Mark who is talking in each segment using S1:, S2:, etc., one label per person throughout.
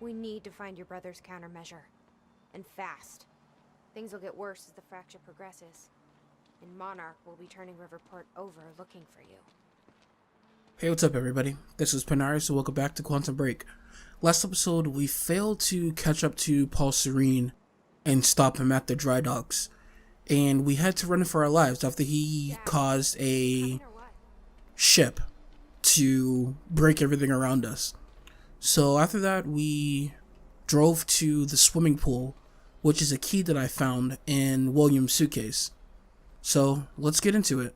S1: We need to find your brother's countermeasure. And fast. Things will get worse as the fracture progresses. And Monarch will be turning Riverport over looking for you.
S2: Hey, what's up everybody? This is Panaorios, so welcome back to Quantum Break. Last episode, we failed to catch up to Paul Serene and stop him at the dry docks. And we had to run for our lives after he caused a ship to break everything around us. So after that, we drove to the swimming pool, which is a key that I found in William's suitcase. So let's get into it.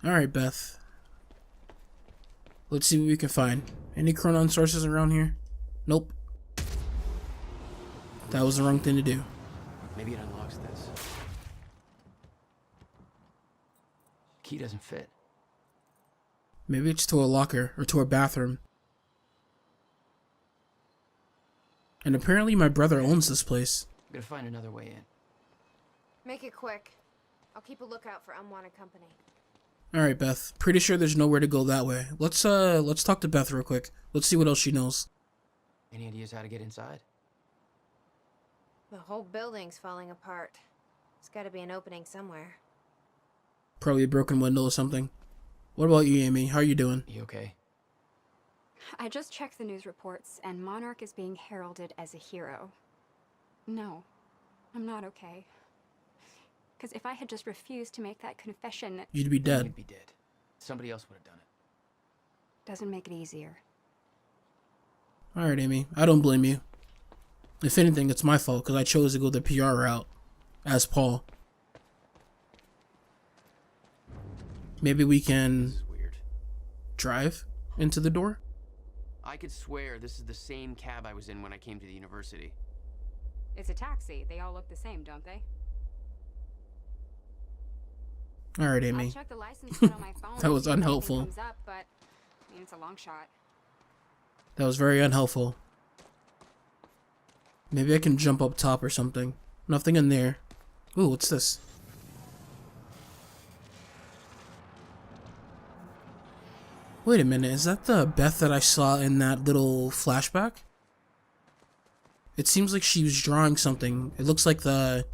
S2: Alright, Beth. Let's see what we can find. Any chronon sources around here? Nope. That was the wrong thing to do.
S3: Maybe it unlocks this. Key doesn't fit.
S2: Maybe it's to a locker or to a bathroom. And apparently my brother owns this place.
S3: I'm gonna find another way in.
S1: Make it quick. I'll keep a lookout for unwanted company.
S2: Alright, Beth. Pretty sure there's nowhere to go that way. Let's talk to Beth real quick. Let's see what else she knows.
S3: Any ideas how to get inside?
S1: The whole building's falling apart. There's gotta be an opening somewhere.
S2: Probably a broken window or something. What about you, Amy? How are you doing?
S3: You okay?
S4: I just checked the news reports, and Monarch is being heralded as a hero. No, I'm not okay. Because if I had just refused to make that confession...
S2: You'd be dead.
S3: You'd be dead. Somebody else would have done it.
S4: Doesn't make it easier.
S2: Alright, Amy. I don't blame you. If anything, it's my fault because I chose to go the PR route as Paul. Maybe we can
S3: This is weird.
S2: drive into the door?
S3: I could swear this is the same cab I was in when I came to the university.
S4: It's a taxi. They all look the same, don't they?
S2: Alright,
S4: I
S2: Amy.
S4: checked the license plate on my phone.
S2: That was
S4: to see if anything
S2: unhelpful.
S4: comes up, but I mean, it's a long shot.
S2: That was very unhelpful. Maybe I can jump up top or something. Nothing in there. Ooh, what's this? Wait a minute, is that the Beth that I saw in that little flashback? It seems like she was drawing something. It looks like the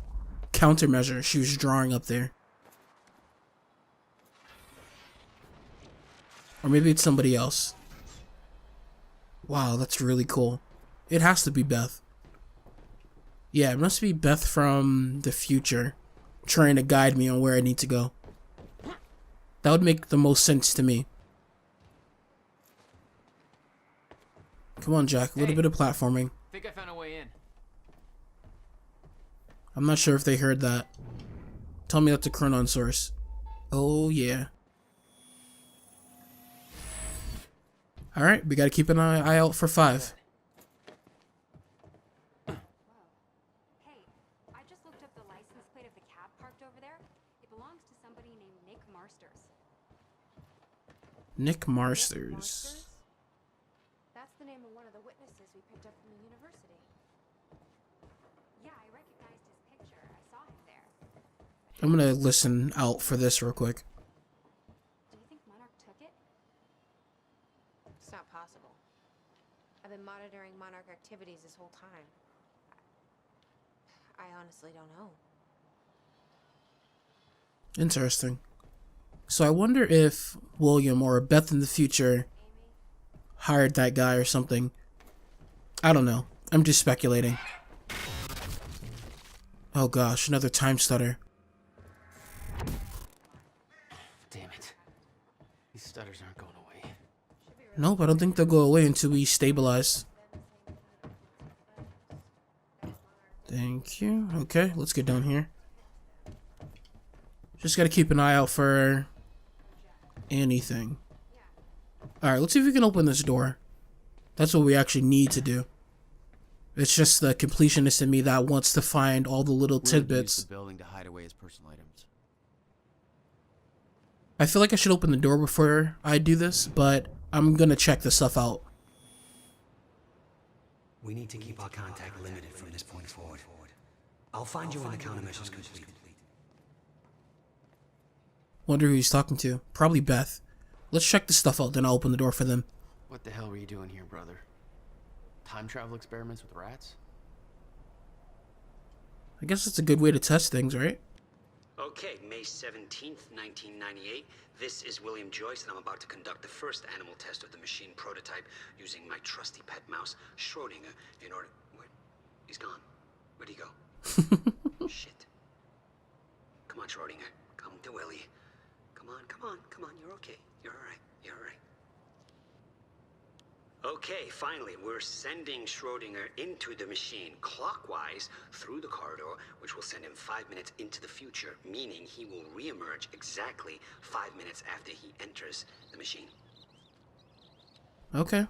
S2: countermeasure she was drawing up there. Or maybe it's somebody else. Wow, that's really cool. It has to be Beth. Yeah, it must be Beth from the future, trying to guide me on where I need to go. That would make the most sense to me. Come on, Jack, a little bit of platforming.
S3: Think I found a way in.
S2: I'm not sure if they heard that. Tell me that's a chronon source. Oh, yeah. Alright, we gotta keep an eye out for 5.
S4: Hey, I just looked up the license plate of the cab parked over there. It belongs to somebody named Nick Marsters.
S2: Nick Marsters.
S1: That's the name of one of the witnesses we picked up from the university.
S4: Yeah, I recognized his picture. I saw him there.
S2: I'm gonna listen out for this real quick.
S4: Do you think Monarch took it?
S1: It's not possible. I've been monitoring Monarch activities this whole time. I honestly don't know.
S2: Interesting. So I wonder if William or Beth in the future hired that guy or something. I don't know. I'm just speculating. Oh gosh, another time stutter.
S3: Damn it. These stutters aren't going away.
S2: Nope, I don't think they'll go away until we stabilize. Thank you. Okay, let's get down here. Just gotta keep an eye out for anything. Alright, let's see if we can open this door. That's what we actually need to do. It's just the completionist in me that wants to find all the little tidbits.
S3: The building to hide away his personal items.
S2: I feel like I should open the door before I do this, but I'm gonna check this stuff out.
S5: We need to keep our contact limited from this point forward. I'll find you when the countermeasure's complete.
S2: Wonder who he's talking to. Probably Beth. Let's check this stuff out, then I'll open the door for them.
S3: What the hell were you doing here, brother? Time travel experiments with rats?
S2: I guess it's a good way to test things, right?
S5: Okay, May 17th, 1998. This is William Joyce, and I'm about to conduct the first animal test of the machine prototype using my trusty pet mouse, Schrodinger, in order... Where? He's gone. Where'd he go? Shit. Come on, Schrodinger. Come to Willie. Come on, come on, come on. You're okay. You're alright. You're alright. Okay, finally, we're sending Schrodinger into the machine clockwise through the corridor, which will send him 5 minutes into the future, meaning he will reemerge exactly 5 minutes after he enters the machine.
S2: Okay.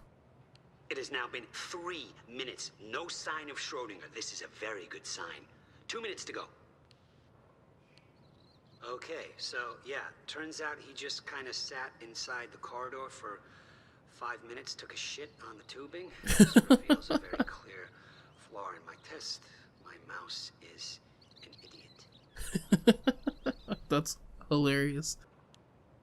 S5: It has now been 3 minutes. No sign of Schrodinger. This is a very good sign. 2 minutes to go. Okay, so yeah, turns out he just kind of sat inside the corridor for 5 minutes, took a shit on the tubing. This reveals a very clear flaw in my test. My mouse is an idiot.
S2: That's hilarious.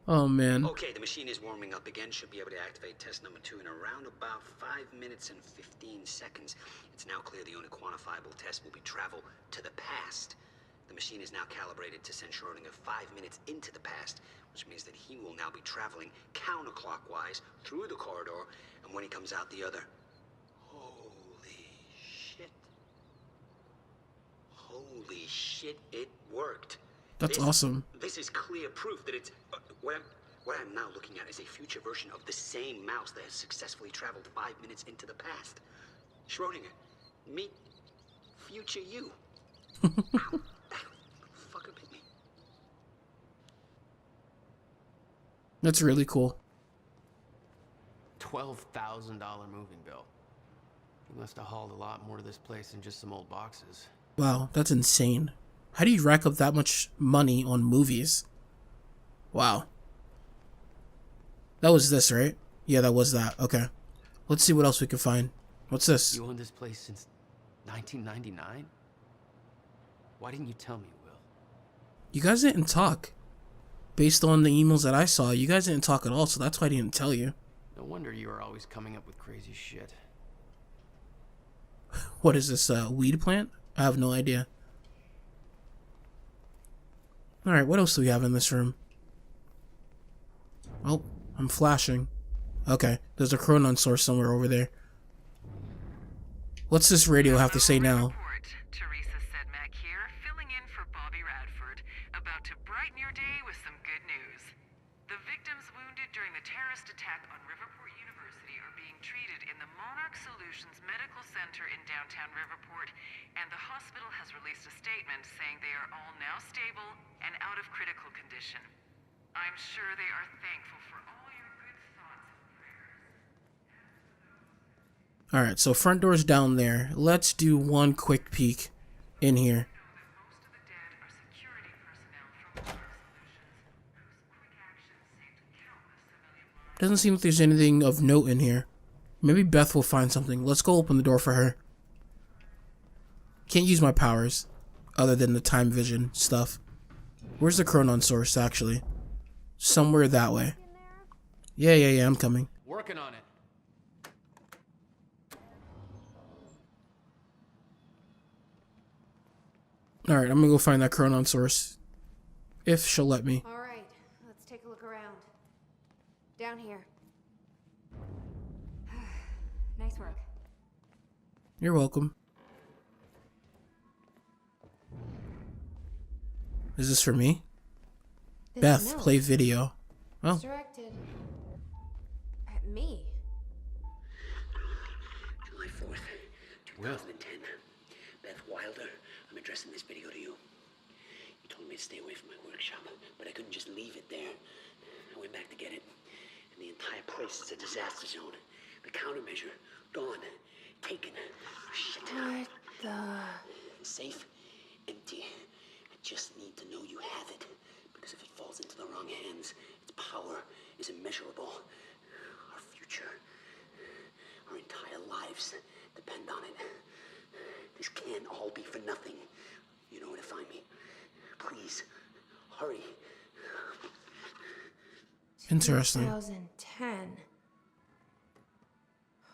S2: Oh, man.
S5: Okay, the machine is warming up again. Should be able to activate test number 2 in around about 5 minutes and 15 seconds. It's now clear the only quantifiable test will be travel to the past. The machine is now calibrated to send Schrodinger 5 minutes into the past, which means that he will now be traveling counterclockwise through the corridor, and when he comes out the other... Holy shit. Holy shit, it worked.
S2: That's awesome.
S5: This is clear proof that it's... what I'm now looking at is a future version of the same mouse that has successfully traveled 5 minutes into the past. Schrodinger, meet future you. Ow. Fucker bit me.
S2: That's really cool.
S3: $12,000 moving bill. You must have hauled a lot more to this place than just some old boxes.
S2: Wow, that's insane. How do you rack up that much money on movies? Wow. That was this, right? Yeah, that was that. Okay. Let's see what else we can find. What's this?
S3: You owned this place since 1999? Why didn't you tell me, Will?
S2: You guys didn't talk. Based on the emails that I saw, you guys didn't talk at all, so that's why I didn't tell you.
S3: No wonder you are always coming up with crazy shit.
S2: What is this, a weed plant? I have no idea. Alright, what else do we have in this room? Oh, I'm flashing. Okay, there's a chronon source somewhere over there. What's this radio have to say now?
S6: Teresa Sedmak here, filling in for Bobby Radford, about to brighten your day with some good news. The victims wounded during the terrorist attack on Riverport University are being treated in the Monarch Solutions Medical Center in downtown Riverport, and the hospital has released a statement saying they are all now stable and out of critical condition. I'm sure they are thankful for all your good thoughts and prayers.
S2: Alright, so front door's down there. Let's do one quick peek in here.
S6: Know that most of the dead are security personnel from Monarch Solutions, whose quick actions saved countless civilian lives.
S2: Doesn't seem like there's anything of note in here. Maybe Beth will find something. Let's go open the door for her. Can't use my powers, other than the time vision stuff. Where's the chronon source, actually? Somewhere that way. Yeah, I'm coming.
S3: Working on it.
S2: Alright, I'm gonna go find that chronon source. If she'll let me.
S1: Alright, let's take a look around. Down here.
S4: Nice work.
S2: You're welcome. Is this for me?
S1: This
S2: Beth,
S1: note
S2: play video. Oh,
S1: is directed at me.
S5: July 4th,
S3: Will.
S5: 2010. Beth Wilder, I'm addressing this video to you. You told me to stay away from my workshop, but I couldn't just leave it there. I went back to get it, and the entire place is a disaster zone. The countermeasure, gone, taken. Shit.
S1: What the...
S5: Safe, empty. I just need to know you have it, because if it falls into the wrong hands, its power is immeasurable. Our future, our entire lives depend on it. This can't all be for nothing. You know where to find me. Please, hurry.
S2: Interesting.
S1: 2010.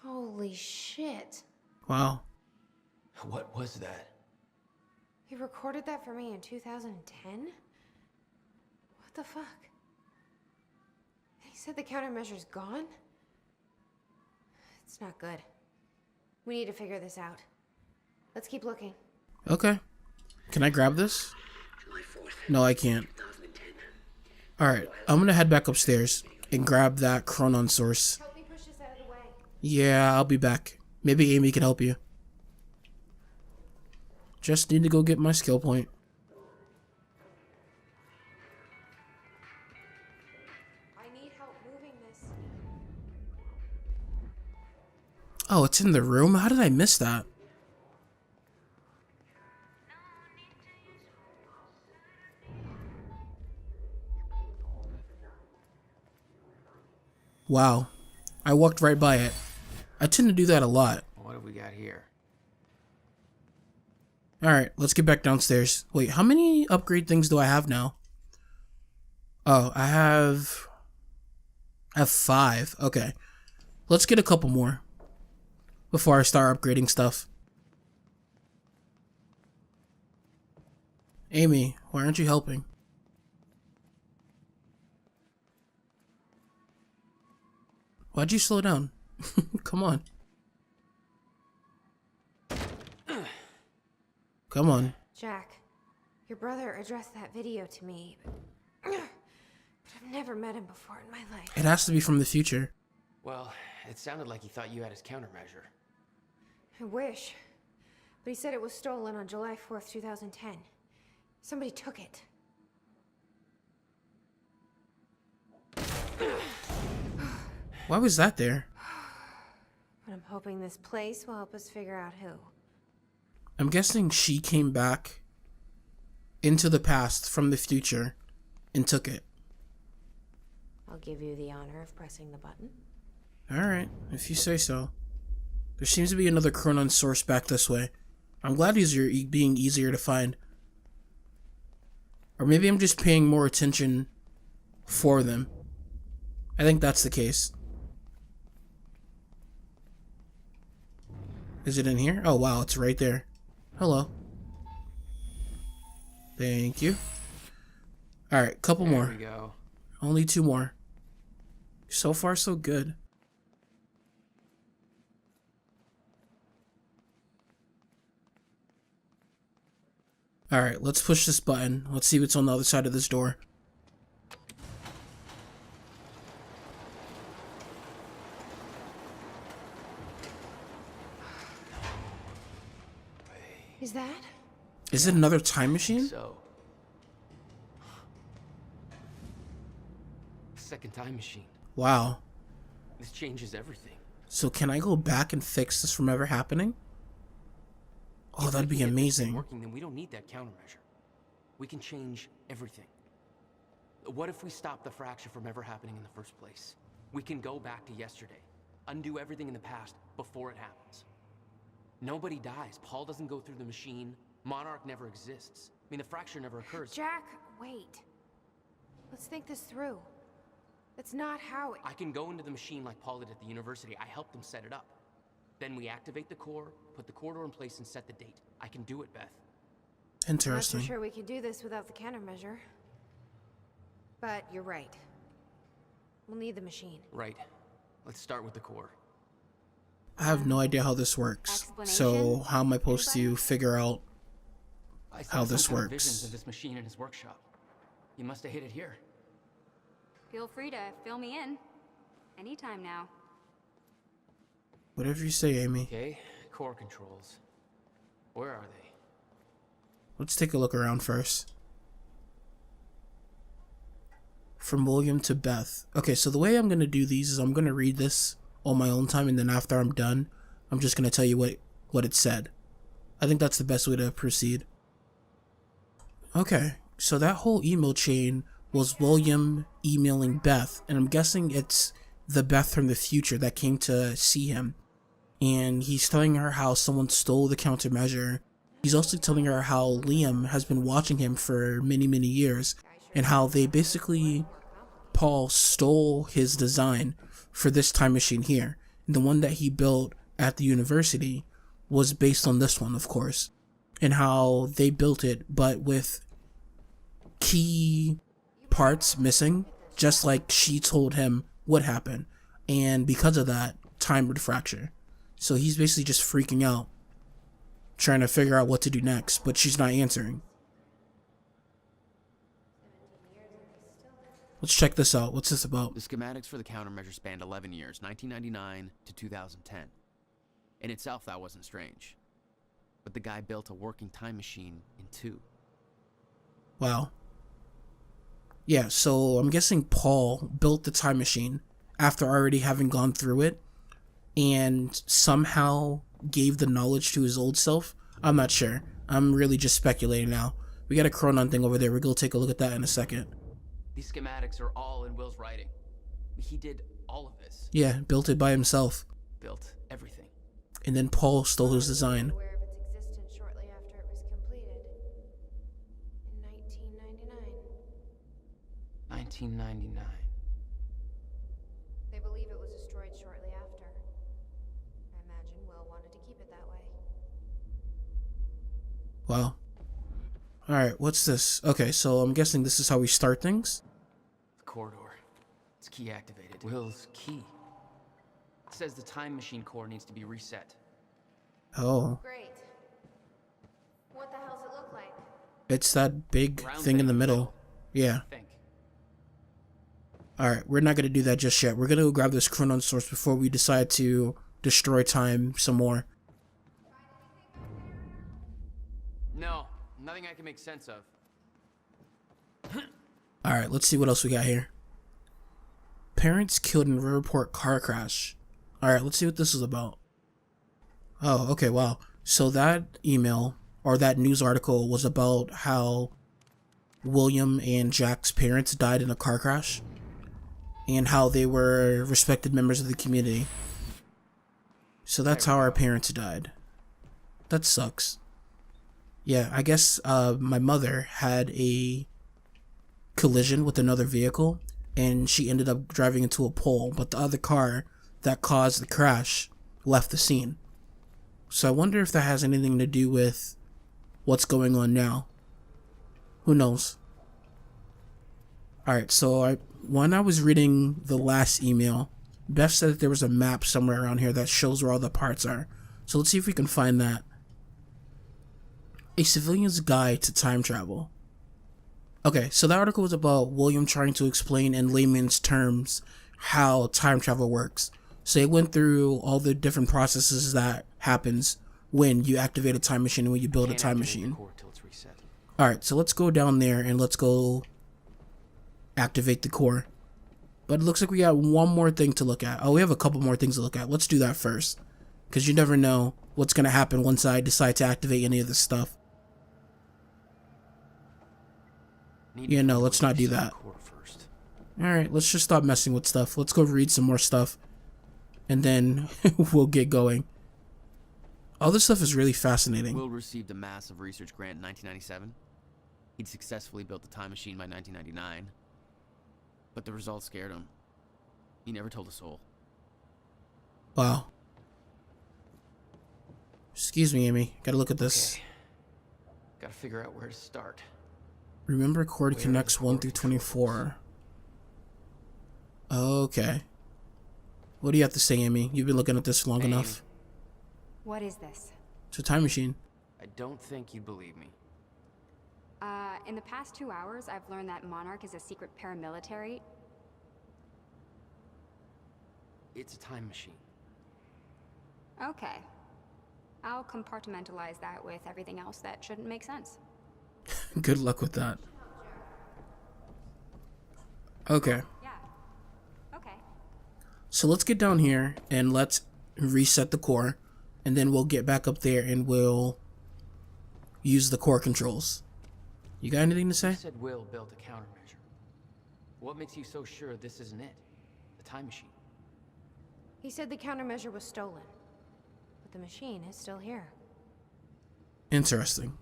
S1: Holy shit.
S2: Wow.
S3: What was that?
S1: He recorded that for me in 2010? What the fuck? He said the countermeasure's gone? It's not good. We need to figure this out. Let's keep looking.
S2: Okay. Can I grab this?
S5: July 4th,
S2: No, I can't.
S5: 2010.
S2: Alright, I'm gonna head back upstairs and grab that chronon source.
S1: Help me push this out of the way.
S2: Yeah, I'll be back. Maybe Amy can help you. Just need to go get my skill point.
S1: I need help moving this.
S2: Oh, it's in the room? How did I miss that? Wow. I walked right by it. I tend to do that a lot.
S3: What have we got here?
S2: Alright, let's get back downstairs. Wait, how many upgrade things do I have now? Oh, I have 5. Okay. Let's get a couple more before I start upgrading stuff. Amy, why aren't you helping? Why'd you slow down? Come on. Come on.
S1: Jack, your brother addressed that video to me, but I've never met him before in my life.
S2: It has to be from the future.
S3: Well, it sounded like he thought you had his countermeasure.
S1: I wish. But he said it was stolen on July 4th, 2010. Somebody took it.
S2: Why was that there?
S1: But I'm hoping this place will help us figure out who.
S2: I'm guessing she came back into the past from the future and took it.
S1: I'll give you the honor of pressing the button.
S2: Alright, if you say so. There seems to be another chronon source back this way. I'm glad these are being easier to find. Or maybe I'm just paying more attention for them. I think that's the case. Is it in here? Oh wow, it's right there. Hello. Thank you. Alright, couple more.
S3: There we go.
S2: Only 2 more. So far, so good. Alright, let's push this button. Let's see what's on the other side of this door.
S1: Is that?
S2: Is it another time machine?
S3: So. Second time machine.
S2: Wow.
S3: This changes everything.
S2: So can I go back and fix this from ever happening? Oh, that'd be amazing.
S3: Working, then we don't need that countermeasure. We can change everything. What if we stop the fracture from ever happening in the first place? We can go back to yesterday, undo everything in the past before it happens. Nobody dies. Paul doesn't go through the machine. Monarch never exists. I mean, the fracture never occurs.
S1: Jack, wait. Let's think this through. That's not how it...
S3: I can go into the machine like Paul did at the university. I helped them set it up. Then we activate the core, put the corridor in place, and set the date. I can do it, Beth.
S1: I'm not
S2: Interesting.
S1: so sure we can do this without the countermeasure. But you're right. We'll need the machine.
S3: Right. Let's start with the core.
S2: I have no idea how this works. So how am I supposed to figure out
S3: I saw
S2: how
S3: some
S2: this
S3: kind of
S2: works?
S3: visions of this machine in his workshop. You must have hit it here.
S4: Feel free to fill me in. Anytime now.
S2: Whatever you say, Amy.
S3: Okay, core controls. Where are they?
S2: Let's take a look around first. From William to Beth. Okay, so the way I'm going to do these is I'm going to read this on my own time, and then after I'm done, I'm just going to tell you what it said. I think that's the best way to proceed. Okay, so that whole email chain was William emailing Beth, and I'm guessing it's the Beth from the future that came to see him. And he's telling her how someone stole the countermeasure. He's also telling her how Liam has been watching him for many, many years, and how they basically Paul stole his design for this time machine here. And the one that he built at the university was based on this one, of course, and how they built it, but with key parts missing, just like she told him would happen. And because of that, time would fracture. So he's basically just freaking out, trying to figure out what to do next, but she's not answering. Let's check this out. What's this about?
S3: The schematics for the countermeasure spanned 11 years, 1999 to 2010. In itself, that wasn't strange. But the guy built a working time machine in 2.
S2: Wow. Yeah, so I'm guessing Paul built the time machine after already having gone through it and somehow gave the knowledge to his old self. I'm not sure. I'm really just speculating now. We got a Chronon thing over there. We're going to take a look at that in a second.
S3: These schematics are all in Will's writing. He did all of this.
S2: Yeah, built it by himself.
S3: Built everything.
S2: And then Paul stole his design.
S1: Aware of its existence shortly after it was completed. In 1999.
S3: 1999.
S1: They believe it was destroyed shortly after. I imagine Will wanted to keep it that way.
S2: Wow. Alright, what's this? Okay, so I'm guessing this is how we start things.
S3: The corridor. It's key activated. Will's key. It says the time machine core needs to be reset.
S2: Oh.
S1: Great. What the hell's it look like?
S2: It's that big
S3: Round
S2: thing in the
S3: thing.
S2: middle. Yeah.
S3: I think.
S2: Alright, we're not going to do that just yet. We're going to go grab this Chronon source before we decide to destroy time some more.
S3: No, nothing I can make sense of.
S2: Alright, let's see what else we got here. Parents killed in Riverport car crash. Alright, let's see what this is about. Oh, okay, wow. So that email, or that news article, was about how William and Jack's parents died in a car crash. And how they were respected members of the community. So that's how our parents died. That sucks. Yeah, I guess my mother had a collision with another vehicle, and she ended up driving into a pole, but the other car that caused the crash left the scene. So I wonder if that has anything to do with what's going on now. Who knows? Alright, so when I was reading the last email, Beth said that there was a map somewhere around here that shows where all the parts are. So let's see if we can find that. A Civilian's Guide to Time Travel. Okay, so the article was about William trying to explain in layman's terms how time travel works. So it went through all the different processes that happens when you activate a time machine and when you build a
S3: Can't
S2: time
S3: activate the
S2: machine.
S3: core till it's reset.
S2: Alright, so let's go down there and let's go activate the core. But it looks like we got one more thing to look at. Oh, we have a couple more things to look at. Let's do that first. Because you never know what's going to happen once I decide to activate any of this stuff. Yeah, no, let's not do that. Alright, let's just stop messing with stuff. Let's go read some more stuff. And then we'll get going. All this stuff is really fascinating.
S3: Will received a massive research grant in 1997. He'd successfully built the time machine by 1999. But the results scared him. He never told a soul.
S2: Wow. Excuse me, Amy. Gotta look at this.
S3: Okay. Gotta figure out where to start.
S2: Remember cord
S3: Where
S2: connects
S3: the
S2: 1
S3: cord
S2: through
S3: controls.
S2: 24. Okay. What do you have to say, Amy? You've been looking at this long
S3: Hey,
S2: enough.
S4: What is this?
S2: It's a time machine.
S3: I don't think you'd believe me.
S4: In the past 2 hours, I've learned that Monarch is a secret paramilitary.
S3: It's a time machine.
S4: Okay. I'll compartmentalize that with everything else that shouldn't make sense.
S2: Good luck with that. Okay.
S4: Yeah. Okay.
S2: So let's get down here and let's reset the core. And then we'll get back up there and we'll use the core controls. You got anything to say?
S3: You said Will built a countermeasure. What makes you so sure this isn't it? The time machine.
S1: He said the countermeasure was stolen. But the machine is still here.
S2: Interesting.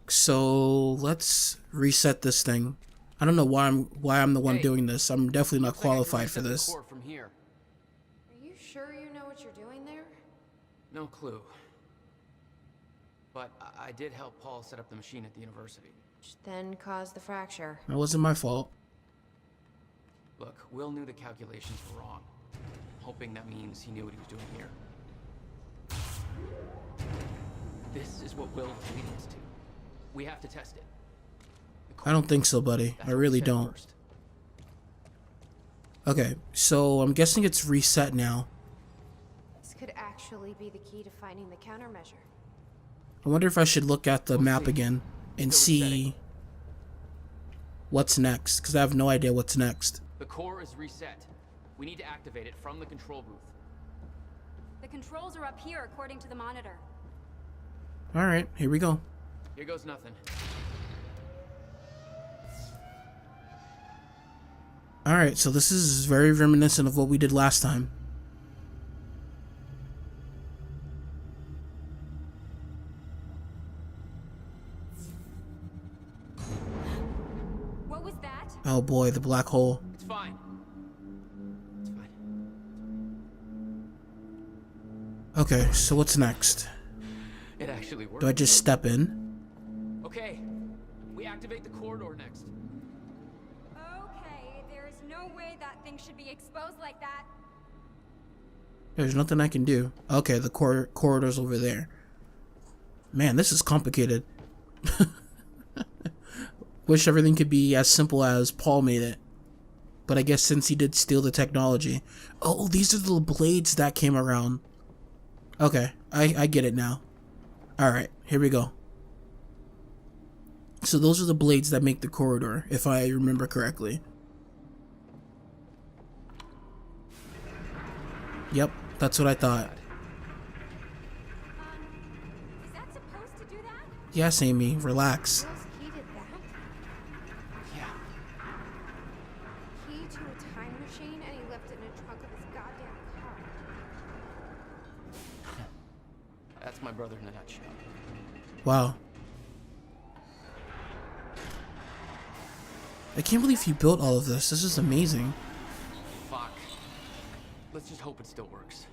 S2: So let's reset this thing. I don't know why I'm the one
S3: Hey,
S2: doing this. I'm definitely not
S3: looks like I can
S2: qualified for
S3: reset the
S2: this.
S3: core from here.
S1: Are you sure you know what you're doing there?
S3: No clue. But I did help Paul set up the machine at the university.
S1: Which then caused the fracture.
S2: That wasn't my fault.
S3: Look, Will knew the calculations were wrong. Hoping that means he knew what he was doing here. This is what Will is leading us to. We have to test it.
S2: I don't think so, buddy.
S3: That's
S2: I
S3: what we
S2: really
S3: said
S2: don't.
S3: first.
S2: Okay, so I'm guessing it's reset now.
S1: This could actually be the key to finding the countermeasure.
S2: I wonder if I should look at the
S3: We'll
S2: map
S3: see.
S2: again and
S3: Still resetting.
S2: see what's next, because I have no idea what's next.
S3: The core is reset. We need to activate it from the control booth.
S4: The controls are up here according to the monitor.
S2: Alright, here we go.
S3: Here goes nothing.
S2: Alright, so this is very reminiscent of what we did last time.
S4: What was that?
S2: Oh boy, the black hole.
S3: It's fine. It's fine.
S2: Okay, so what's next?
S3: It actually worked.
S2: Do I just step in?
S3: Okay. We activate the corridor next.
S4: Okay, there's no way that thing should be exposed like that.
S2: There's nothing I can do. Okay, the corridor's over there. Man, this is complicated. Wish everything could be as simple as Paul made it. But I guess since he did steal the technology. Oh, these are the blades that came around. Okay, I get it now. Alright, here we go. So those are the blades that make the corridor, if I remember correctly. Yep, that's what I thought.
S4: Is that supposed to do that?
S2: Yes, Amy, relax.
S1: Will's key did that?
S3: Yeah.
S1: Key to a time machine, and he left it in the trunk of his goddamn car.
S3: That's my brother in a nutshell.
S2: Wow. I can't believe he built all of this. This is amazing.
S3: Fuck. Let's just hope it still works.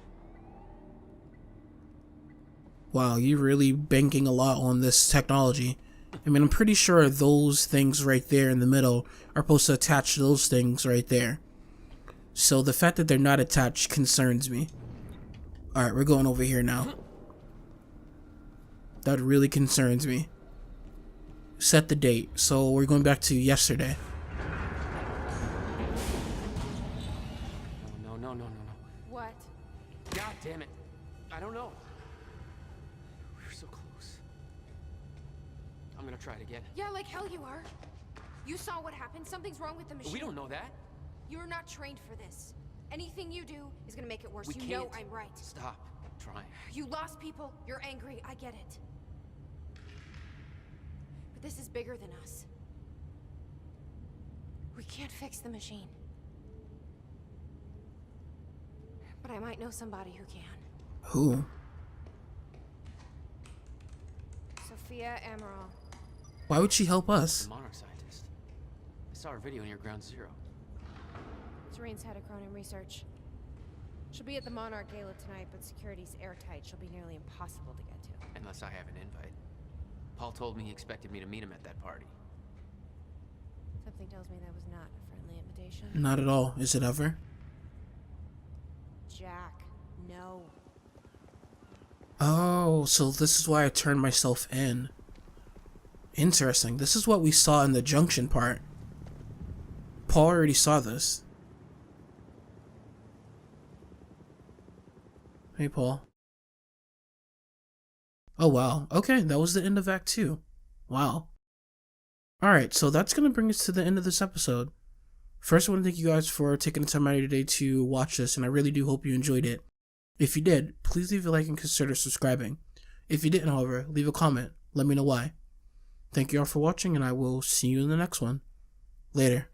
S2: Wow, you're really banking a lot on this technology. I mean, I'm pretty sure those things right there in the middle are supposed to attach to those things right there. So the fact that they're not attached concerns me. Alright, we're going over here now. That really concerns me. Set the date. So we're going back to yesterday.
S3: No, no, no, no, no, no.
S1: What?
S3: God damn it. I don't know. We were so close. I'm gonna try it again.
S1: Yeah, like hell you are. You saw what happened. Something's wrong with the machine.
S3: We don't know that.
S1: You're not trained for this. Anything you do is gonna make it worse.
S3: We
S1: You
S3: can't.
S1: know I'm right.
S3: Stop trying.
S1: You lost people. You're angry. I get it. But this is bigger than us. We can't fix the machine. But I might know somebody who can.
S2: Who?
S1: Sophia Amaral.
S2: Why would she help us?
S3: The Monarch scientist. I saw her video near Ground Zero.
S1: Serene's had a Cronin research. She'll be at the Monarch Gala tonight, but security's airtight. She'll be nearly impossible to get to.
S3: Unless I have an invite. Paul told me he expected me to meet him at that party.
S1: Something tells me that was not a friendly invitation.
S2: Not at all. Is it ever?
S1: Jack, no.
S2: Oh, so this is why I turned myself in. Interesting. This is what we saw in the junction part. Paul already saw this. Hey, Paul. Oh, wow. Okay, that was the end of Act 2. Wow. Alright, so that's going to bring us to the end of this episode. First, I want to thank you guys for taking the time out of your day to watch this, and I really do hope you enjoyed it. If you did, please leave a like and consider subscribing. If you didn't, however, leave a comment. Let me know why. Thank you all for watching, and I will see you in the next one. Later.